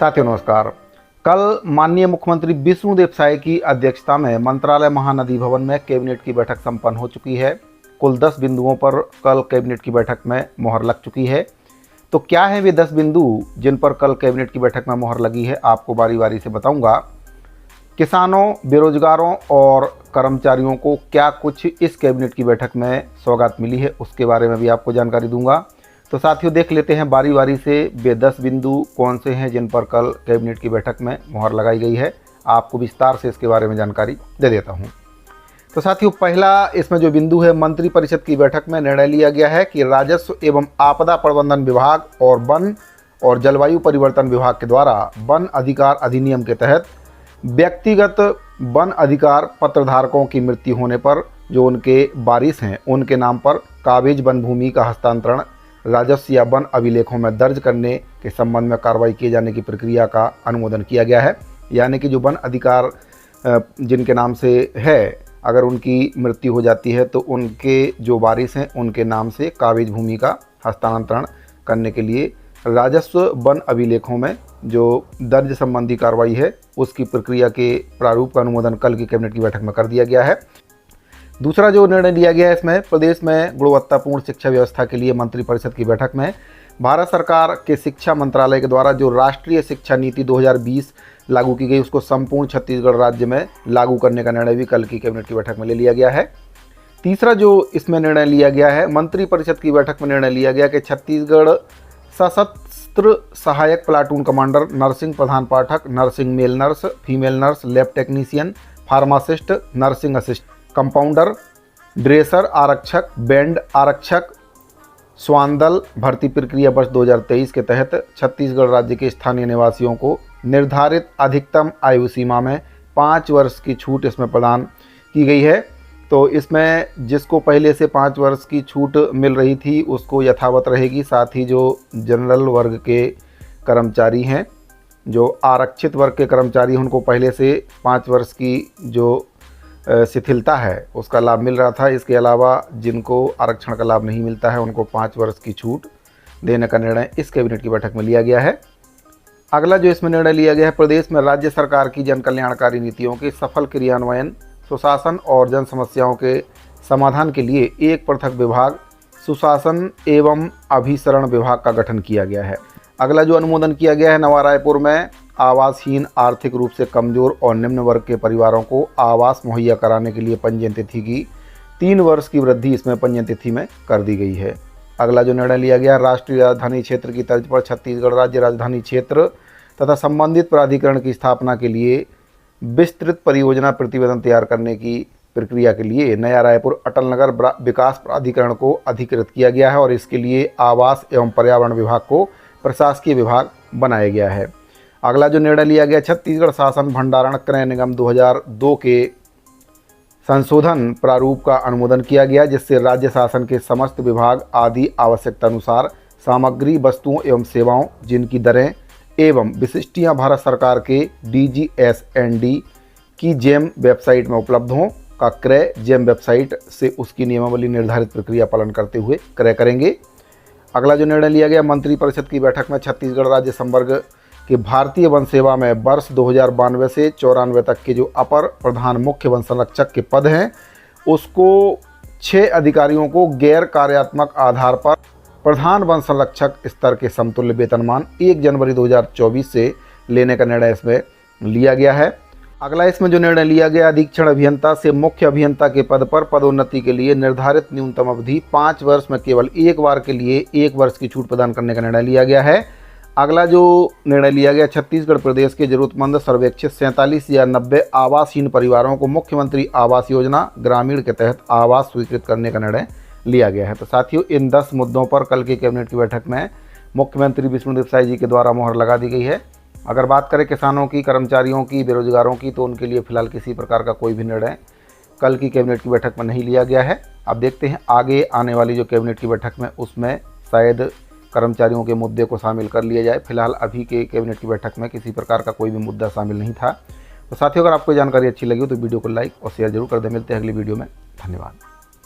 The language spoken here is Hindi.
साथियों नमस्कार। कल माननीय मुख्यमंत्री विष्णुदेव साय की अध्यक्षता में मंत्रालय महानदी भवन में कैबिनेट की बैठक संपन्न हो चुकी है। कुल 10 बिंदुओं पर कल कैबिनेट की बैठक में मोहर लग चुकी है। तो क्या है वे 10 बिंदु जिन पर कल कैबिनेट की बैठक में मोहर लगी है, आपको बारी बारी से बताऊंगा। किसानों, बेरोजगारों और कर्मचारियों को क्या कुछ इस कैबिनेट की बैठक में सौगात मिली है, उसके बारे में भी आपको जानकारी दूंगा। तो साथियों देख लेते हैं बारी बारी से वे 10 बिंदु कौन से हैं जिन पर कल कैबिनेट की बैठक में मोहर लगाई गई है। आपको विस्तार से इसके बारे में जानकारी दे देता हूं। तो साथियों पहला इसमें जो बिंदु है, मंत्रिपरिषद की बैठक में निर्णय लिया गया है कि राजस्व एवं आपदा प्रबंधन विभाग और वन और जलवायु परिवर्तन विभाग के द्वारा वन अधिकार अधिनियम के तहत व्यक्तिगत वन अधिकार पत्रधारकों की मृत्यु होने पर जो उनके वारिस हैं उनके नाम पर काबिज वन भूमि का हस्तांतरण राजस्व या वन अभिलेखों में दर्ज करने के संबंध में कार्रवाई किए जाने की प्रक्रिया का अनुमोदन किया गया है। यानी कि जो वन अधिकार जिनके नाम से है, अगर उनकी मृत्यु हो जाती है तो उनके जो वारिस हैं उनके नाम से काबिज भूमि का हस्तांतरण करने के लिए राजस्व वन अभिलेखों में जो दर्ज संबंधी कार्रवाई है उसकी प्रक्रिया के प्रारूप का अनुमोदन कल की कैबिनेट की बैठक में कर दिया गया है। दूसरा जो निर्णय लिया गया है, इसमें प्रदेश में गुणवत्तापूर्ण शिक्षा व्यवस्था के लिए मंत्रिपरिषद की बैठक में भारत सरकार के शिक्षा मंत्रालय के द्वारा जो राष्ट्रीय शिक्षा नीति 2020 लागू की गई उसको संपूर्ण छत्तीसगढ़ राज्य में लागू करने का निर्णय भी कल की कैबिनेट की बैठक में ले लिया गया है। तीसरा जो इसमें निर्णय लिया गया है, मंत्रिपरिषद की बैठक में निर्णय लिया गया कि छत्तीसगढ़ सशस्त्र सहायक प्लाटून कमांडर, नर्सिंग प्रधान पाठक, nursing male nurse, female nurse, lab technician, pharmacist, nursing assistant, compounder, dresser आरक्षक, बैंड आरक्षक, स्वानदल भर्ती प्रक्रिया वर्ष 2023 के तहत छत्तीसगढ़ राज्य के स्थानीय निवासियों को निर्धारित अधिकतम आयु सीमा में 5 वर्ष की छूट इसमें प्रदान की गई है। तो इसमें जिसको पहले से 5 वर्ष की छूट मिल रही थी उसको यथावत रहेगी। साथ ही जो जनरल वर्ग के कर्मचारी हैं, जो आरक्षित वर्ग के कर्मचारी हैं, उनको पहले से 5 वर्ष की जो शिथिलता है उसका लाभ मिल रहा था। इसके अलावा जिनको आरक्षण का लाभ नहीं मिलता है उनको 5 वर्ष की छूट देने का निर्णय इस कैबिनेट की बैठक में लिया गया है। अगला जो इसमें निर्णय लिया गया है, प्रदेश में राज्य सरकार की जन कल्याणकारी नीतियों के सफल क्रियान्वयन, सुशासन और जन समस्याओं के समाधान के लिए एक पृथक विभाग, सुशासन एवं अभिसरण विभाग का गठन किया गया है। अगला जो अनुमोदन किया गया है, नवा रायपुर में आवासहीन, आर्थिक रूप से कमजोर और निम्न वर्ग के परिवारों को आवास मुहैया कराने के लिए पंजीयन तिथि की 3 वर्ष की वृद्धि इसमें पंजीयन तिथि में कर दी गई है। अगला जो निर्णय लिया गया, राष्ट्रीय राजधानी क्षेत्र की तर्ज पर छत्तीसगढ़ राज्य राजधानी क्षेत्र तथा संबंधित प्राधिकरण की स्थापना के लिए विस्तृत परियोजना प्रतिवेदन तैयार करने की प्रक्रिया के लिए नया रायपुर अटल नगर विकास प्राधिकरण को अधिकृत किया गया है और इसके लिए आवास एवं पर्यावरण विभाग को प्रशासकीय विभाग बनाया गया है। अगला जो निर्णय लिया गया, छत्तीसगढ़ शासन भंडारण क्रय निगम 2002 के संशोधन प्रारूप का अनुमोदन किया गया, जिससे राज्य शासन के समस्त विभाग आदि आवश्यकता अनुसार सामग्री, वस्तुओं एवं सेवाओं जिनकी दरें एवं विशिष्टियां भारत सरकार के DGSND की जेम वेबसाइट में उपलब्ध हों का क्रय जेम वेबसाइट से उसकी नियमावली निर्धारित प्रक्रिया पालन करते हुए क्रय करेंगे। अगला जो निर्णय लिया गया, मंत्रिपरिषद की बैठक में छत्तीसगढ़ राज्य संवर्ग कि भारतीय वन सेवा में वर्ष 2092 से 94 तक के जो अपर प्रधान मुख्य वन संरक्षक के पद हैं उसको 6 अधिकारियों को गैर कार्यात्मक आधार पर प्रधान वन संरक्षक स्तर के समतुल्य वेतनमान 1 जनवरी 2024 से लेने का निर्णय इसमें लिया गया है। अगला इसमें जो निर्णय लिया गया, अधीक्षण अभियंता से मुख्य अभियंता के पद पर पदोन्नति के लिए निर्धारित न्यूनतम अवधि 5 वर्ष में केवल एक बार के लिए 1 वर्ष की छूट प्रदान करने का निर्णय लिया गया है। अगला जो निर्णय लिया गया, छत्तीसगढ़ प्रदेश के जरूरतमंद सर्वेक्षित 47,090 आवासहीन परिवारों को मुख्यमंत्री आवास योजना ग्रामीण के तहत आवास स्वीकृत करने का निर्णय लिया गया है। तो साथियों इन 10 मुद्दों पर कल की कैबिनेट की बैठक में मुख्यमंत्री विष्णुदेव साय जी के द्वारा मोहर लगा दी गई है। अगर बात करें किसानों की, कर्मचारियों की, बेरोजगारों की, तो उनके लिए फिलहाल किसी प्रकार का कोई भी निर्णय कल की कैबिनेट की बैठक में नहीं लिया गया है। अब देखते हैं आगे आने वाली जो कैबिनेट की बैठक में उसमें शायद कर्मचारियों के मुद्दे को शामिल कर लिया जाए। फिलहाल अभी के कैबिनेट की बैठक में किसी प्रकार का कोई भी मुद्दा शामिल नहीं था। तो साथियों अगर आपको जानकारी अच्छी लगी हो तो वीडियो को लाइक और शेयर जरूर कर दें। मिलते हैं अगली वीडियो में। धन्यवाद।